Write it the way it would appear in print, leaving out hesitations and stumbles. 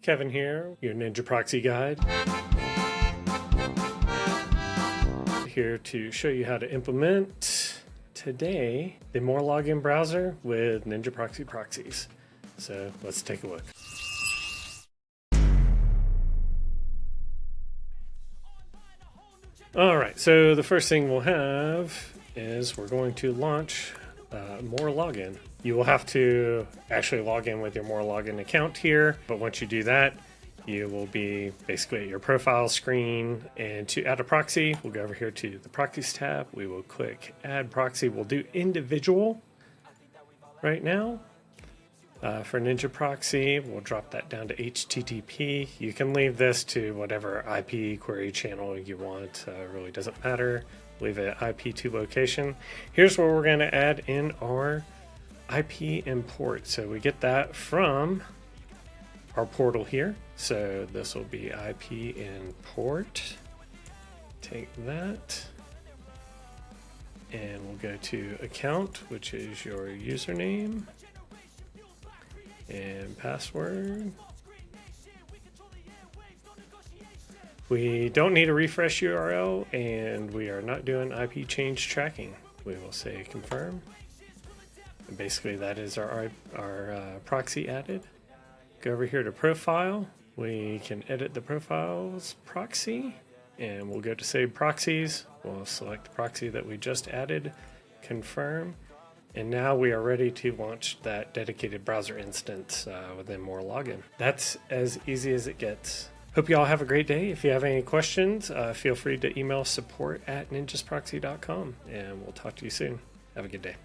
Kevin here, your Ninja Proxy guide. Here to show you how to implement today the More Login browser with NinjaProxy proxies. So let's take a look. All right, so the first thing we'll have is we're going to launch More Login. You will have to actually log in with your More Login account here, but once you do that, you will be basically at your profile screen. And to add a proxy, we'll go over here to the Proxies tab. We will click Add Proxy. We'll do individual right now. For NinjaProxy, we'll drop that down to HTTP. You can leave this to whatever IP query channel you want. It really doesn't matter. Leave it IP2 location. Here's where we're going to add in our IP import. So we get that from our portal here. So this will be IP import. Take that. And we'll go to account, which is your username and password. We don't need a refresh URL, and we are not doing IP change tracking. We will say confirm. And basically that is our proxy added. Go over here to profile. We can edit the profile's proxy, and we'll go to save proxies. We'll select the proxy that we just added, confirm. And now we are ready to launch that dedicated browser instance within More Login. That's as easy as it gets. Hope you all have a great day. If you have any questions, feel free to email support@ninjasproxy.com, and we'll talk to you soon. Have a good day.